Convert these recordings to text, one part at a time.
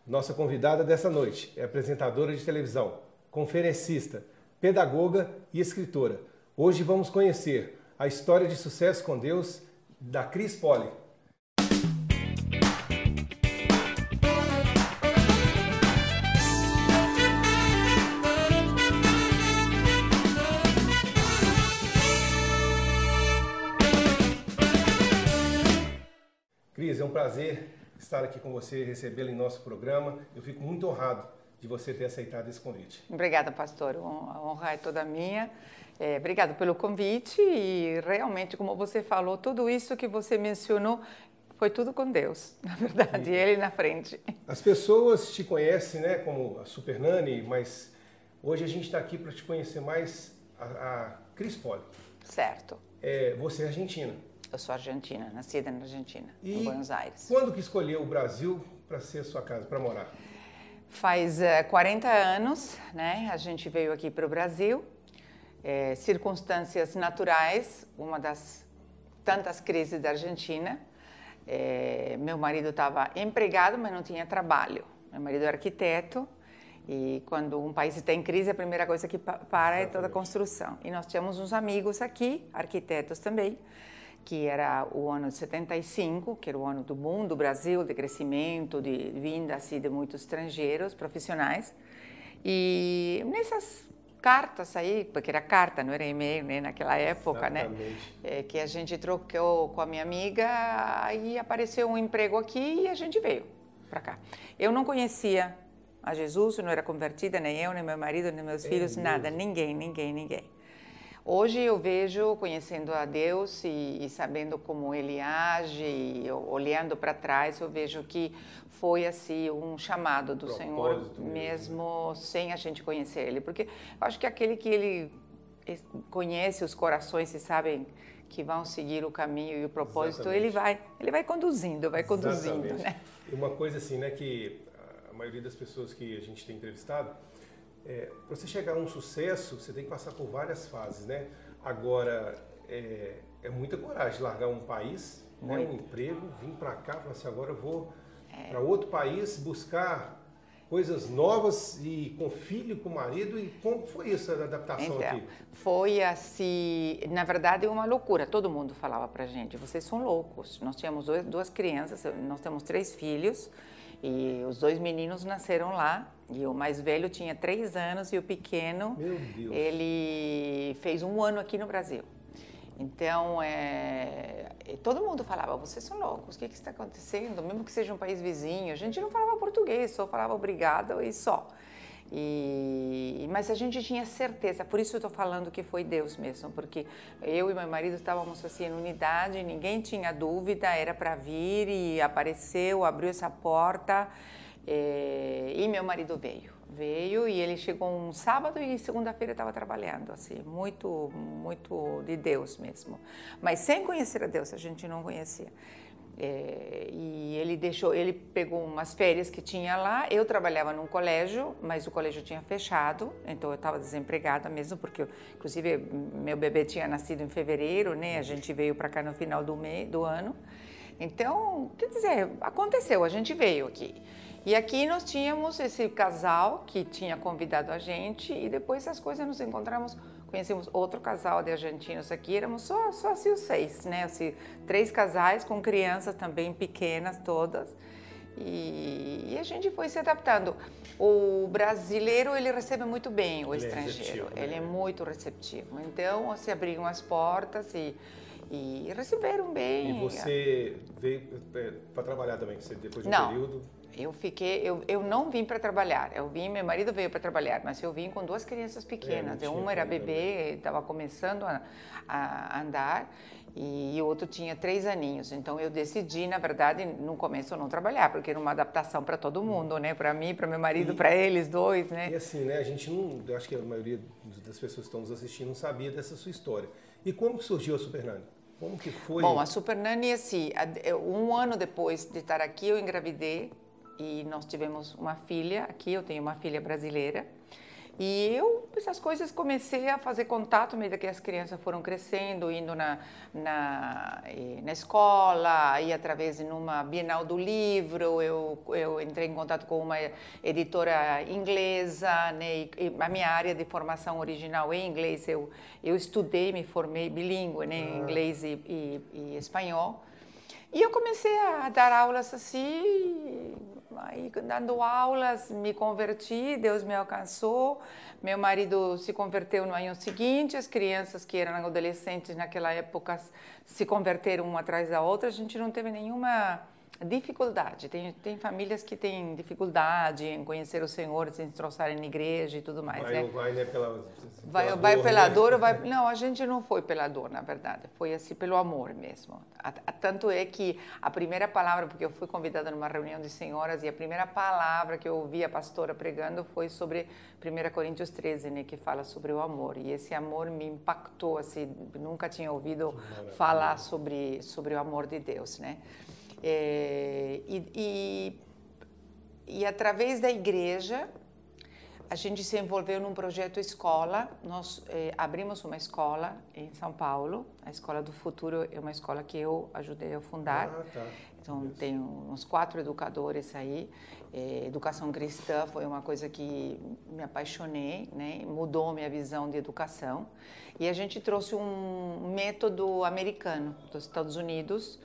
Nossa convidada dessa noite é apresentadora de televisão, conferencista, pedagoga e escritora. Hoje vamos conhecer a história de sucesso com Deus da Cris Poli. Cris, é um prazer estar aqui com você, recebê-la em nosso programa. Eu fico muito honrado de você ter aceitado esse convite. Obrigada, pastor. A honra é toda minha. Obrigado pelo convite e realmente, como você falou, tudo isso que você mencionou foi tudo com Deus, na verdade, Ele na frente. As pessoas te conhecem, né, como a Super Nani, mas hoje a gente está aqui para te conhecer mais a Cris Poli. Certo. Você é argentina. Eu sou argentina, nascida na Argentina, em Buenos Aires. Quando que escolheu o Brasil para ser a sua casa, para morar? Faz 40 anos, né? A gente veio aqui para o Brasil. Circunstâncias naturais, uma das tantas crises da Argentina. Meu marido estava empregado, mas não tinha trabalho. Meu marido é arquiteto e quando um país está em crise, a primeira coisa que para é toda a construção. E nós tínhamos uns amigos aqui, arquitetos também, que era o ano de 75, que era o ano do boom do Brasil, de crescimento, de vinda assim, de muitos estrangeiros profissionais. E nessas cartas aí, porque era carta, não era e-mail, né, naquela época, exatamente, né, que a gente trocou com a minha amiga, aí apareceu um emprego aqui e a gente veio para cá. Eu não conhecia a Jesus, eu não era convertida, nem eu, nem meu marido, nem meus filhos, nada, ninguém. Hoje eu vejo, conhecendo a Deus e sabendo como Ele age, e olhando para trás, eu vejo que foi assim um chamado do Senhor, mesmo sem a gente conhecer Ele. Porque eu acho que aquele que Ele conhece os corações e sabem que vão seguir o caminho e o propósito, ele vai conduzindo, exatamente, né? E uma coisa assim, né, que a maioria das pessoas que a gente tem entrevistado, para você chegar a um sucesso, você tem que passar por várias fases, né? Agora, é muita coragem largar um país, né, um emprego, vir para cá, falar assim, agora eu vou para outro país buscar coisas novas e com filho, com marido. E como foi isso, a adaptação aqui? Foi assim, na verdade, uma loucura. Todo mundo falava pra gente, vocês são loucos. Nós tínhamos duas crianças, nós temos 3 filhos. E os 2 meninos nasceram lá, e o mais velho tinha 3 anos e o pequeno, meu Deus, ele fez 1 ano aqui no Brasil. Então, todo mundo falava, vocês são loucos, o que está acontecendo? Mesmo que seja um país vizinho, a gente não falava português, só falava obrigado e só. Mas a gente tinha certeza, por isso eu estou falando que foi Deus mesmo, porque eu e meu marido estávamos assim em unidade, ninguém tinha dúvida, era para vir e apareceu, abriu essa porta e meu marido veio e ele chegou um sábado e segunda-feira estava trabalhando, assim, muito de Deus mesmo, mas sem conhecer a Deus, a gente não conhecia. E ele pegou umas férias que tinha lá. Eu trabalhava num colégio, mas o colégio tinha fechado, então eu estava desempregada mesmo, porque inclusive meu bebê tinha nascido em fevereiro, né? A gente veio para cá no final do ano. Então, quer dizer, aconteceu, a gente veio aqui. E aqui nós tínhamos esse casal que tinha convidado a gente e depois as coisas nos encontramos. Conhecemos outro casal de argentinos aqui, éramos só assim os 6, né? Assim, 3 casais com crianças também pequenas todas. E a gente foi se adaptando. O brasileiro, ele recebe muito bem o estrangeiro, ele é muito receptivo. Então, se abriram as portas e receberam bem. E você veio para trabalhar também, depois de um período? Eu não vim para trabalhar, meu marido veio para trabalhar, mas eu vim com 2 crianças pequenas, uma era bebê, estava começando a andar, e o outro tinha 3 aninhos, então eu decidi, na verdade, no começo não trabalhar, porque era uma adaptação para todo mundo, né, para mim, para meu marido, para eles 2, né. E assim, né, a gente não, eu acho que a maioria das pessoas que estão nos assistindo não sabia dessa sua história. E como que surgiu a Super Nani? Como que foi? Bom, a Super Nani, assim, 1 ano depois de estar aqui, eu engravidei, e nós tivemos uma filha aqui, eu tenho uma filha brasileira, E eu, essas coisas, comecei a fazer contato à medida que as crianças foram crescendo, indo na escola, e através de uma Bienal do Livro, eu entrei em contato com uma editora inglesa, né? E a minha área de formação original é inglês, eu estudei, me formei bilíngue, né? Em inglês e espanhol. E eu comecei a dar aulas assim, aí dando aulas, me converti, Deus me alcançou, meu marido se converteu no ano seguinte, as crianças que eram adolescentes naquela época se converteram uma atrás da outra, a gente não teve nenhuma dificuldade. Tem famílias que têm dificuldade em conhecer o Senhor, se trouxerem na igreja e tudo mais, vai, né? Ou vai, né, Vai pela dor ou vai... Não, a gente não foi pela dor, na verdade. Foi assim, pelo amor mesmo. Tanto é que a primeira palavra, porque eu fui convidada numa reunião de senhoras e a primeira palavra que eu ouvi a pastora pregando foi sobre 1 Coríntios 13, né, que fala sobre o amor. E esse amor me impactou, assim, nunca tinha ouvido falar sobre o amor de Deus, né? E através da igreja, a gente se envolveu num projeto escola. Nós abrimos uma escola em São Paulo. A Escola do Futuro é uma escola que eu ajudei a fundar. Tá. Então, tem uns 4 educadores aí. Educação cristã foi uma coisa que me apaixonei, né? Mudou minha visão de educação. E a gente trouxe um método americano dos Estados Unidos,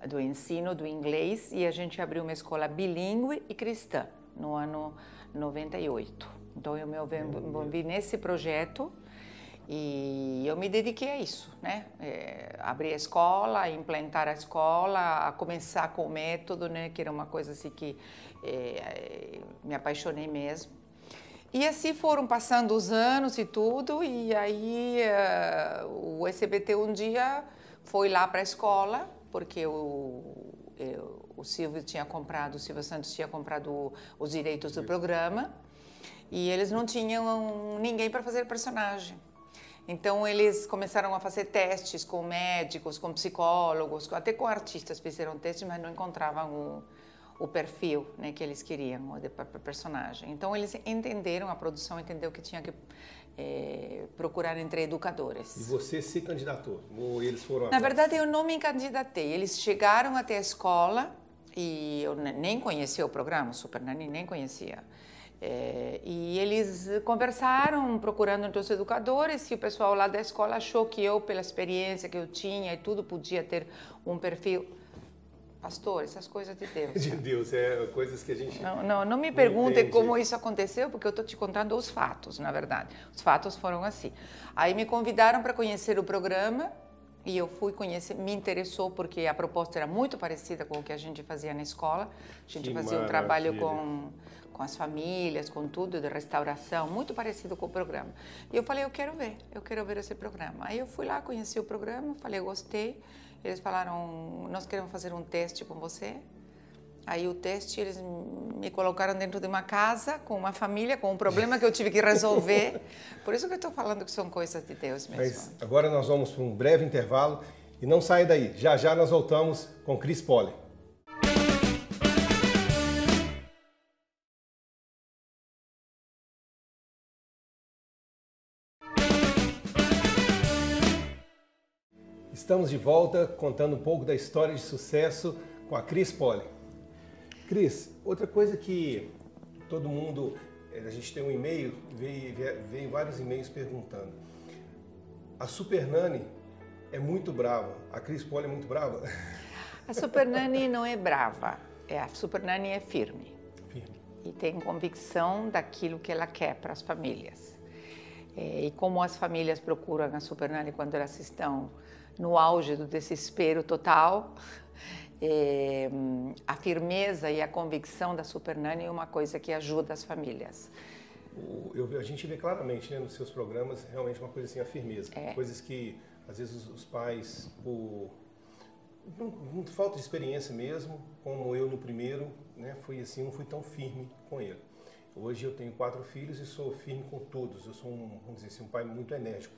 do ensino do inglês, e a gente abriu uma escola bilíngue e cristã no ano 98. Então eu me envolvi nesse projeto e eu me dediquei a isso, né? Abrir a escola, implantar a escola, a começar com o método, né? Que era uma coisa assim que me apaixonei mesmo. E assim foram passando os anos e tudo, e aí o SBT um dia foi lá para a escola, porque o Silvio Santos tinha comprado os direitos do programa, e eles não tinham ninguém para fazer personagem. Então eles começaram a fazer testes com médicos, com psicólogos, até com artistas fizeram testes, mas não encontravam o perfil, né, que eles queriam para o personagem. Então eles entenderam, a produção entendeu que tinha que procurar entre educadores. E você se candidatou? Ou eles foram atrás? Na verdade, eu não me candidatei. Eles chegaram até a escola e eu nem conhecia o programa, o Super Nanny nem conhecia. E eles conversaram, procurando entre os educadores, e o pessoal lá da escola achou que eu, pela experiência que eu tinha e tudo, podia ter um perfil. Pastor, essas coisas de Deus. De Deus, coisas que a gente não me pergunte como isso aconteceu, porque eu estou te contando os fatos, na verdade. Os fatos foram assim. Aí me convidaram para conhecer o programa e eu fui conhecer, me interessou porque a proposta era muito parecida com o que a gente fazia na escola. A gente fazia um trabalho com as famílias, com tudo, de restauração, muito parecido com o programa. E eu falei, eu quero ver esse programa. Aí eu fui lá, conheci o programa, falei, gostei. Eles falaram, nós queremos fazer um teste com você. Aí o teste, eles me colocaram dentro de uma casa, com uma família, com um problema que eu tive que resolver. Por isso que eu estou falando que são coisas de Deus mesmo. Mas agora nós vamos para um breve intervalo e não saia daí. Já já nós voltamos com Cris Poli. Estamos de volta contando um pouco da história de sucesso com a Cris Poli. Cris, outra coisa que todo mundo, a gente tem um e-mail, veio vários e-mails perguntando. A Super Nanny é muito brava, a Cris Poli é muito brava? A Super Nanny não é brava, a Super Nanny é firme. E tem convicção daquilo que ela quer para as famílias. E como as famílias procuram a Super Nanny quando elas estão no auge do desespero total, a firmeza e a convicção da Super Nanny é uma coisa que ajuda as famílias. A gente vê claramente, né, nos seus programas, realmente uma coisa assim, a firmeza. Coisas que, às vezes, os pais, por falta de experiência mesmo, como eu no primeiro, né, fui assim, não fui tão firme com ele. Hoje eu tenho 4 filhos e sou firme com todos. Eu sou, vamos dizer assim, um pai muito enérgico,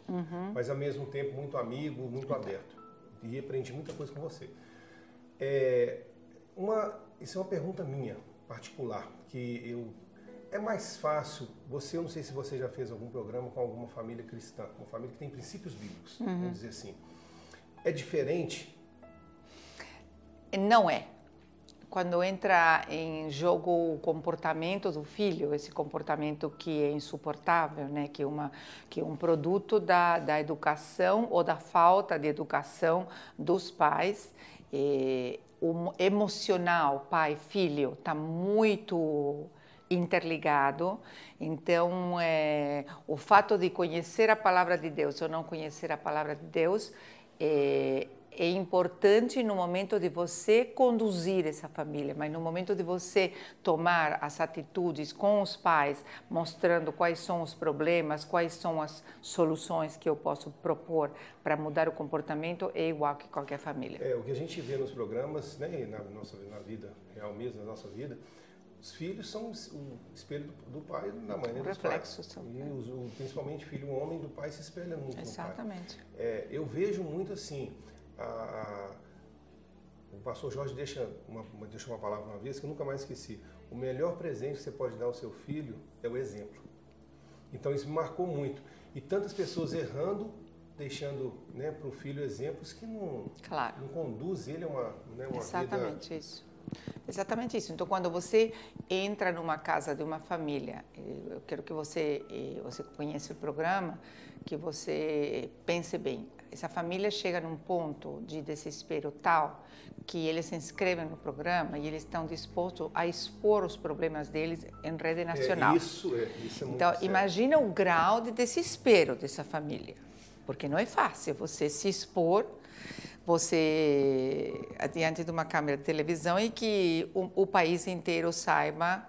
mas ao mesmo tempo muito amigo, muito aberto. E aprendi muita coisa com você. Isso é uma pergunta minha, particular, que É mais fácil, eu não sei se você já fez algum programa com alguma família cristã, uma família que tem princípios bíblicos, vamos dizer assim. É diferente? Não é. Quando entra em jogo o comportamento do filho, esse comportamento que é insuportável, né? que é um produto da educação ou da falta de educação dos pais, o emocional pai-filho está muito interligado. Então, o fato de conhecer a palavra de Deus ou não conhecer a palavra de Deus é importante no momento de você conduzir essa família, mas no momento de você tomar as atitudes com os pais, mostrando quais são os problemas, quais são as soluções que eu posso propor para mudar o comportamento, é igual que qualquer família. O que a gente vê nos programas, né, na vida real mesmo, na nossa vida, os filhos são o espelho do pai e da mãe, né? Reflexo. E principalmente filho homem do pai se espelha muito no pai. Exatamente. Eu vejo muito assim, o pastor Jorge deixou uma palavra uma vez que eu nunca mais esqueci. O melhor presente que você pode dar ao seu filho é o exemplo. Então isso me marcou muito. E tantas pessoas errando, deixando, né, para o filho exemplos que não conduz ele a uma Exatamente vida... isso. Exatamente isso. Então, quando você entra numa casa de uma família, eu quero que você conheça o programa, que você pense bem. Essa família chega num ponto de desespero tal que eles se inscrevem no programa e eles estão dispostos a expor os problemas deles em rede nacional. Isso é muito Então, sério. imagina o grau de desespero dessa família, porque não é fácil você se expor diante de uma câmera de televisão e que o país inteiro saiba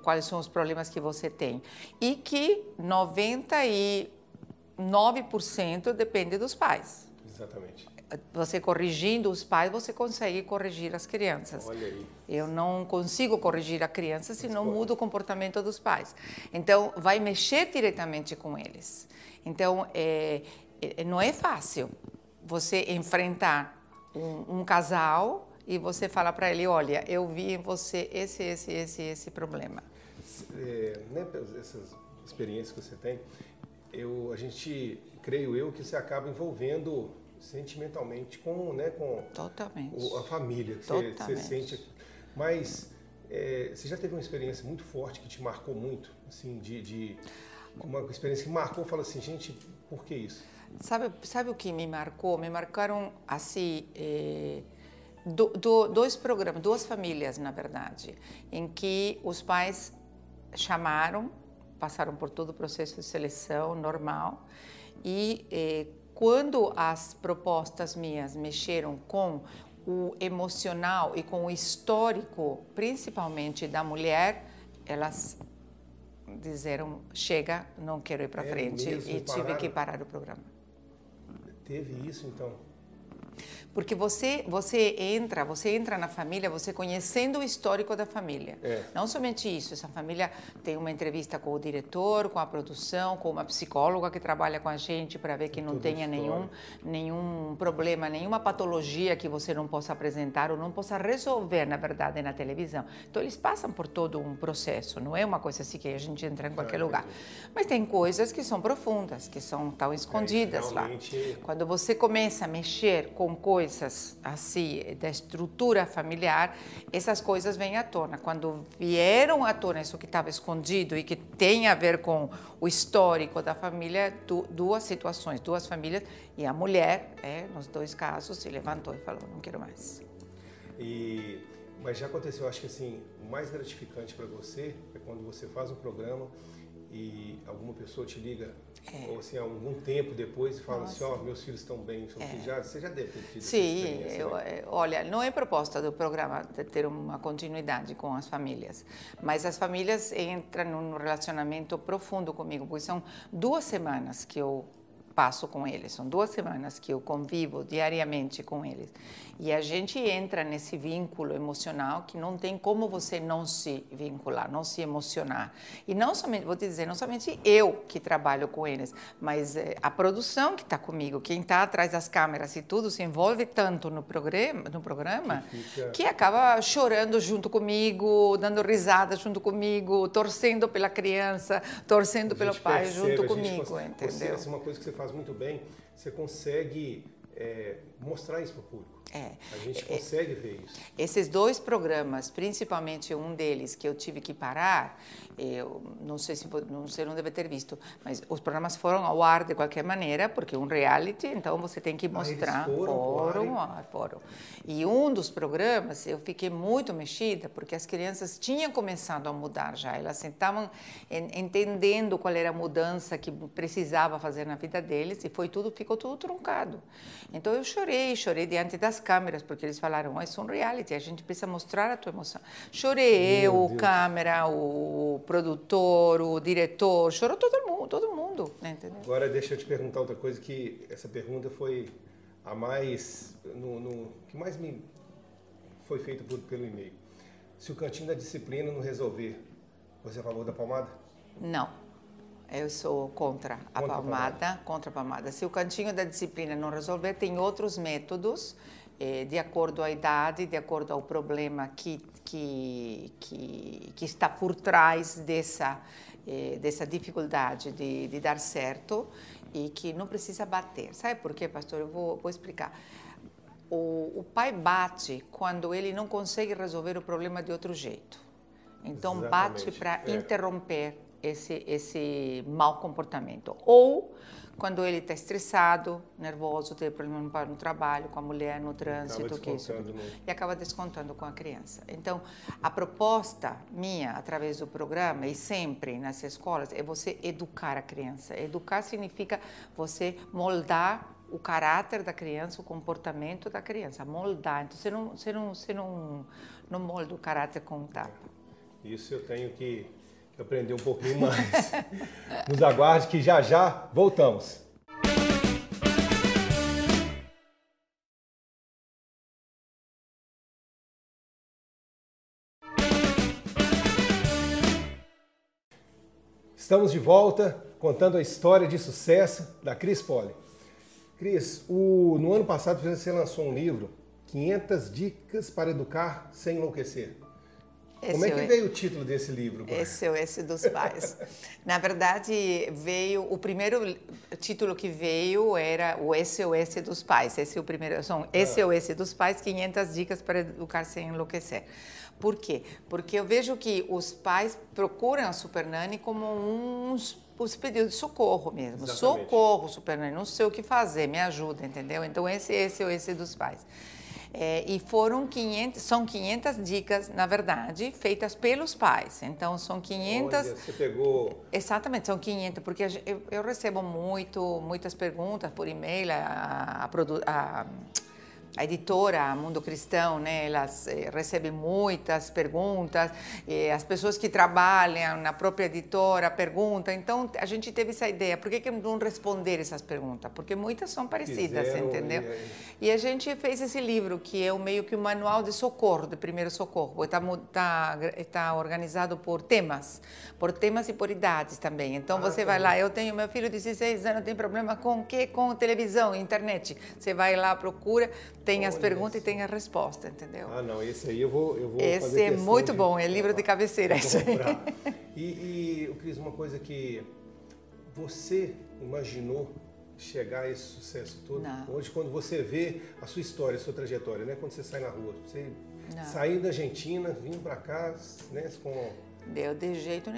quais são os problemas que você tem. E que 99% depende dos pais. Exatamente. Você corrigindo os pais, você consegue corrigir as crianças. Olha aí. Eu não consigo corrigir a criança se não mudo o comportamento dos pais. Então, vai mexer diretamente com eles. Então, não é fácil você enfrentar um casal e você falar para ele, olha, eu vi em você esse problema. Né, essas experiências que você tem, creio eu, que você acaba envolvendo sentimentalmente com Totalmente. A família que você sente. Mas você já teve uma experiência muito forte que te marcou muito, assim, uma experiência que marcou, fala assim, gente, por que isso? Sabe o que me marcou? Me marcaram assim dois programas, duas famílias, na verdade, em que os pais passaram por todo o processo de seleção normal e quando as propostas minhas mexeram com o emocional e com o histórico, principalmente da mulher, elas disseram, chega, não quero ir para frente, e tive que parar o programa. Teve isso, então? Porque você entra na família, você conhecendo o histórico da família. Não somente isso, essa família tem uma entrevista com o diretor, com a produção, com uma psicóloga que trabalha com a gente para ver que não tenha nenhum problema, nenhuma patologia que você não possa apresentar ou não possa resolver, na verdade, na televisão. Então, eles passam por todo um processo, não é uma coisa assim que a gente entra em qualquer lugar. Mas tem coisas que são profundas, que estão escondidas lá. Quando você começa a mexer com coisas assim da estrutura familiar, essas coisas vêm à tona. Quando vieram à tona isso que estava escondido e que tem a ver com o histórico da família, duas situações, duas famílias, e a mulher, nos dois casos, se levantou e falou, não quero mais. Mas já aconteceu, acho que assim, o mais gratificante para você é quando você faz um programa e alguma pessoa te liga, ou assim, há algum tempo depois, e fala assim, meus filhos estão bem, você já deve ter tido essa experiência. Sim, olha, não é proposta do programa de ter uma continuidade com as famílias, mas as famílias entram num relacionamento profundo comigo, porque são 2 semanas que eu passo com eles, são 2 semanas que eu convivo diariamente com eles. E a gente entra nesse vínculo emocional que não tem como você não se vincular, não se emocionar. E não somente, vou te dizer, não somente eu que trabalho com eles, mas a produção que está comigo, quem está atrás das câmeras e tudo, se envolve tanto no programa que acaba chorando junto comigo, dando risada junto comigo, torcendo pela criança, torcendo pelo pai junto comigo, entendeu? Essa é uma coisa que você faz muito bem, você consegue mostrar isso para o público. A gente consegue ver isso. Esses 2 programas, principalmente um deles que eu tive que parar, eu não sei se você não deve ter visto, mas os programas foram ao ar de qualquer maneira, porque é um reality, então você tem que mostrar. Eles foram. E um dos programas eu fiquei muito mexida, porque as crianças tinham começado a mudar já, elas estavam entendendo qual era a mudança que precisava fazer na vida deles e ficou tudo truncado. Então eu chorei diante das câmeras, porque eles falaram, isso é um reality, a gente precisa mostrar a tua emoção. Chorei, o câmera, o produtor, o diretor, chorou todo mundo, entendeu? Agora deixa eu te perguntar outra coisa, que essa pergunta foi a mais, que mais me foi feita pelo e-mail. Se o Cantinho da Disciplina não resolver, você é a favor da palmada? Não. Eu sou contra a palmada. Se o Cantinho da Disciplina não resolver, tem outros métodos, de acordo à idade, de acordo ao problema que está por trás dessa dificuldade de dar certo e que não precisa bater. Sabe por quê, pastor? Eu vou explicar. O pai bate quando ele não consegue resolver o problema de outro jeito. Então, bate para interromper esse mau comportamento. Ou quando ele está estressado, nervoso, tem problema no trabalho, com a mulher, no trânsito, e acaba descontando com a criança. Então, a proposta minha, através do programa, e sempre nas escolas, é você educar a criança. Educar significa você moldar o caráter da criança, o comportamento da criança, moldar. Então, você não molda o caráter com um tapa. Isso eu tenho que aprender um pouquinho mais. Nos aguarde que já voltamos. Estamos de volta contando a história de sucesso da Cris Poli. Cris, no ano passado você lançou um livro, 500 dicas para educar sem enlouquecer. Como é que veio o título desse livro? SOS dos Pais. Na verdade, o primeiro título que veio era o SOS dos Pais. Esse é o primeiro, são SOS dos Pais, 500 dicas para educar sem enlouquecer. Por quê? Porque eu vejo que os pais procuram a Super Nanny como os pedidos de socorro mesmo. Exatamente. Socorro, Super Nanny, não sei o que fazer, me ajuda, entendeu? Então, esse é SOS dos Pais. E são 500 dicas, na verdade, feitas pelos pais. Então, são 500... Olha, você pegou... Exatamente, são 500, porque eu recebo muitas perguntas por e-mail, a editora Mundo Cristão, né, elas recebem muitas perguntas, as pessoas que trabalham na própria editora perguntam, então a gente teve essa ideia, por que não responder essas perguntas? Porque muitas são parecidas, entendeu? E a gente fez esse livro, que é meio que um manual de socorro, de primeiro socorro, está organizado por temas e por idades também, então você vai lá, meu filho de 16 anos tem problema com o quê? Com televisão, internet, você vai lá, procura, tem as perguntas e tem a resposta, entendeu? Não, esse aí eu vou esse fazer é muito bom, é livro de cabeceira. E Cris, uma coisa que você imaginou chegar a esse sucesso todo? Não. Hoje, quando você vê a sua história, a sua trajetória, né? Quando você sai na rua, você saiu da Argentina, vindo para cá, né? De jeito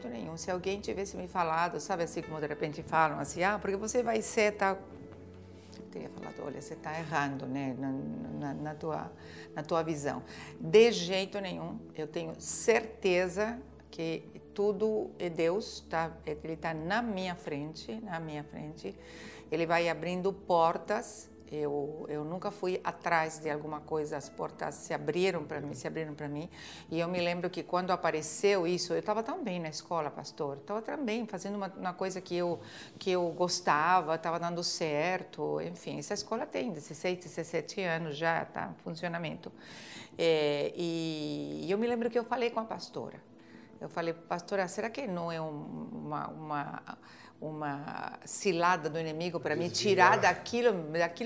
nenhum. Se alguém tivesse me falado, sabe assim como de repente falam assim, porque você vai ser tal... teria falado, olha, você está errando, né, na tua visão. De jeito nenhum, eu tenho certeza que tudo é Deus, ele está na minha frente, ele vai abrindo portas Eu nunca fui atrás de alguma coisa, as portas se abriram para mim. E eu me lembro que quando apareceu isso, eu estava tão bem na escola, pastor. Estava tão bem, fazendo uma coisa que eu gostava, estava dando certo. Enfim, essa escola tem 16, 17 anos já, está em funcionamento. E eu me lembro que eu falei com a pastora. Eu falei, pastora, será que não é uma cilada do inimigo para me tirar daquilo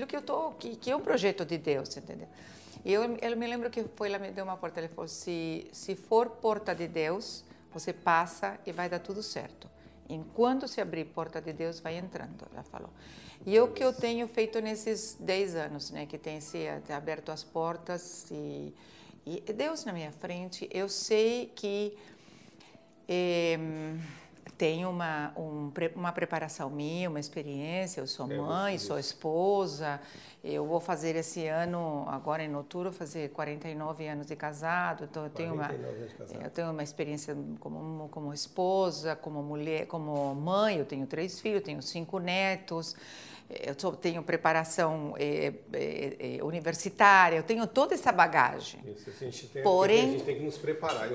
que é um projeto de Deus, entendeu? E eu me lembro que ela me deu uma porta, ela falou, se for porta de Deus, você passa e vai dar tudo certo. Enquanto se abrir porta de Deus, vai entrando, ela falou. E o que eu tenho feito nesses 10 anos, né, que tem se aberto as portas e Deus na minha frente, eu sei que tem uma preparação minha, uma experiência, eu sou mãe, sou esposa, eu vou fazer esse ano, agora em outubro, fazer 49 anos de casado, então eu tenho uma experiência como esposa, como mulher, como mãe, eu tenho 3 filhos, tenho 5 netos, tenho preparação universitária, eu tenho toda essa bagagem. Isso, a gente tem que nos preparar.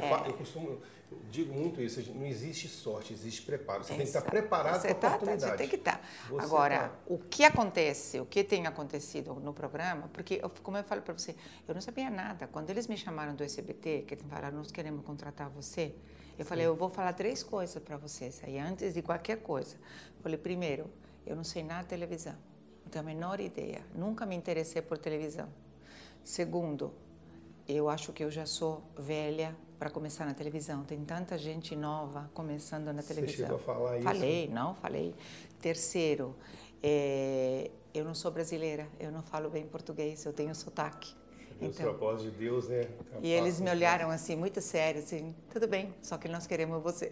Eu digo muito isso, não existe sorte, existe preparo. Você tem que estar preparado para a oportunidade. Você tem que estar. Agora, o que acontece, o que tem acontecido no programa, porque, como eu falo para você, eu não sabia nada. Quando eles me chamaram do SBT, que falaram, nós queremos contratar você, eu falei, eu vou falar 3 coisas para vocês aí, antes de qualquer coisa. Eu falei, primeiro, eu não sei nada de televisão, não tenho a menor ideia, nunca me interessei por televisão. Segundo, eu acho que eu já sou velha para começar na televisão. Tem tanta gente nova começando na televisão. Você chegou a falar isso? Falei. Terceiro, eu não sou brasileira, eu não falo bem português, eu tenho sotaque. Então, os propósitos de Deus, né? E eles me olharam assim, muito sério, assim, tudo bem, só que nós queremos você.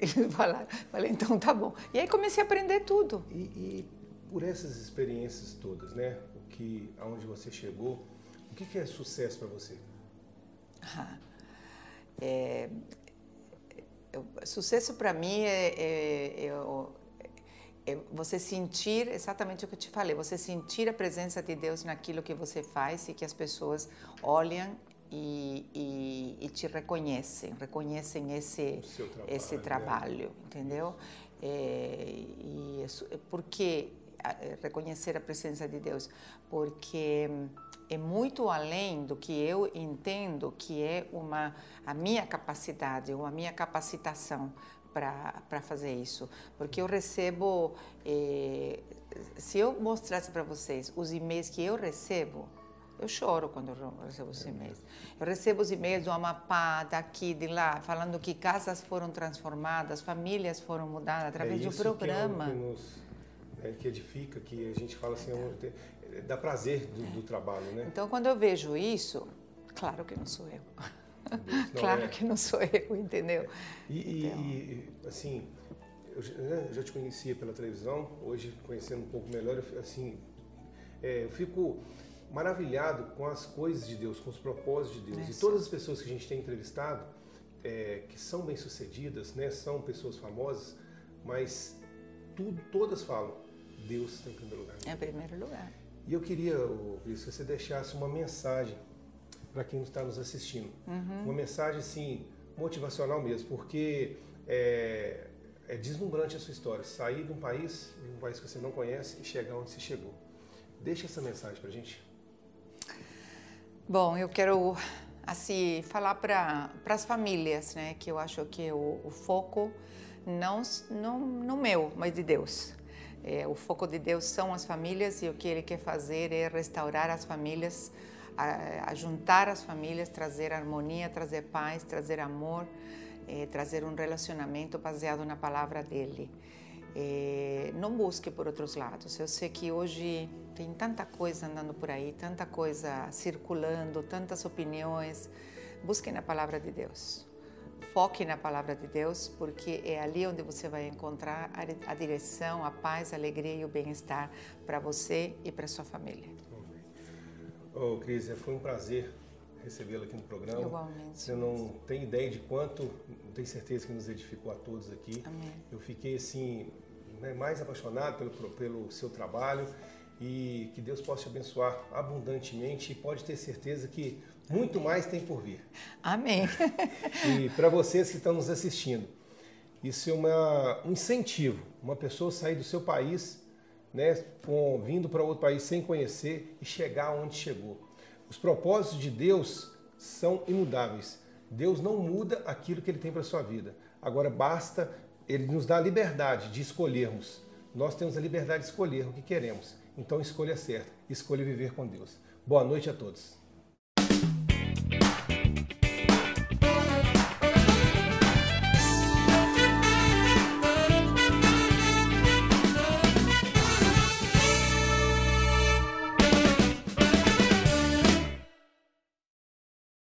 Falei, então tá bom. E aí comecei a aprender tudo. E por essas experiências todas, né? Aonde você chegou, o que é sucesso para você? Sucesso para mim é você sentir exatamente o que eu te falei, você sentir a presença de Deus naquilo que você faz e que as pessoas olham e te reconhecem esse trabalho, entendeu? Por que reconhecer a presença de Deus? Porque é muito além do que eu entendo que é a minha capacidade ou a minha capacitação para fazer isso. Porque eu recebo, se eu mostrasse para vocês os e-mails que eu recebo, eu choro quando eu recebo os e-mails. Eu recebo os e-mails do Amapá, daqui, de lá, falando que casas foram transformadas, famílias foram mudadas através de um programa. Que edifica, que a gente fala assim, dá prazer do trabalho, né? Então, quando eu vejo isso, claro que não sou eu. Claro que não sou eu, entendeu? E assim, eu já te conhecia pela televisão, hoje conhecendo um pouco melhor, eu fico maravilhado com as coisas de Deus, com os propósitos de Deus. E todas as pessoas que a gente tem entrevistado, que são bem-sucedidas, né, são pessoas famosas, mas todas falam, Deus está em primeiro lugar. É em primeiro lugar. E eu queria, Cris, que você deixasse uma mensagem para quem está nos assistindo. Uma mensagem, assim, motivacional mesmo, porque é deslumbrante a sua história. Sair de um país que você não conhece e chegar onde você chegou. Deixa essa mensagem para a gente. Bom, eu quero, assim, falar para as famílias, né, que eu acho que o foco não meu, mas de Deus. O foco de Deus são as famílias e o que Ele quer fazer é restaurar as famílias, a juntar as famílias, trazer harmonia, trazer paz, trazer amor, trazer um relacionamento baseado na palavra dEle. Não busque por outros lados. Eu sei que hoje tem tanta coisa andando por aí, tanta coisa circulando, tantas opiniões. Busque na palavra de Deus. Foque na palavra de Deus, porque é ali onde você vai encontrar a direção, a paz, a alegria e o bem-estar para você e para sua família. Cris, foi um prazer recebê-la aqui no programa. Igualmente. Você não tem ideia de quanto, tenho certeza que nos edificou a todos aqui. Amém. Eu fiquei assim, mais apaixonado pelo seu trabalho e que Deus possa te abençoar abundantemente e pode ter certeza que muito mais tem por vir. Amém. E para vocês que estão nos assistindo, isso é um incentivo, uma pessoa sair do seu país, né, vindo para outro país sem conhecer e chegar onde chegou. Os propósitos de Deus são imutáveis. Deus não muda aquilo que Ele tem para a sua vida. Agora basta Ele nos dar a liberdade de escolhermos. Nós temos a liberdade de escolher o que queremos. Então escolha certa, escolha viver com Deus. Boa noite a todos.